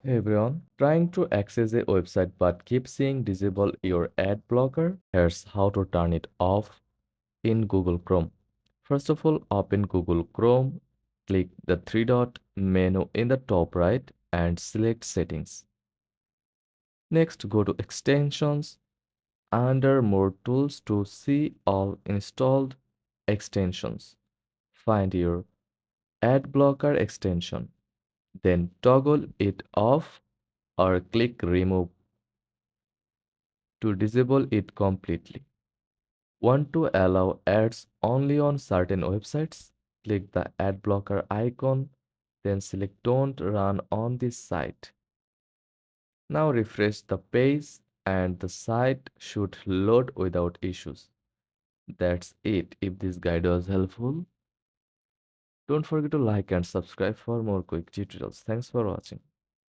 Hey everyone, trying to access a website but keep seeing disable your ad blocker? Here's how to turn it off in Google Chrome. First of all, open Google Chrome, click the three dot menu in the top right and select settings. Next, go to extensions under more tools to see all installed extensions. Find your ad blocker extension, then toggle it off or click remove to disable it completely. Want to allow ads only on certain websites? Click the ad blocker icon, then select don't run on this site. Now refresh the page and the site should load without issues. That's it. If this guide was helpful, don't forget to like and subscribe for more quick tutorials. Thanks for watching.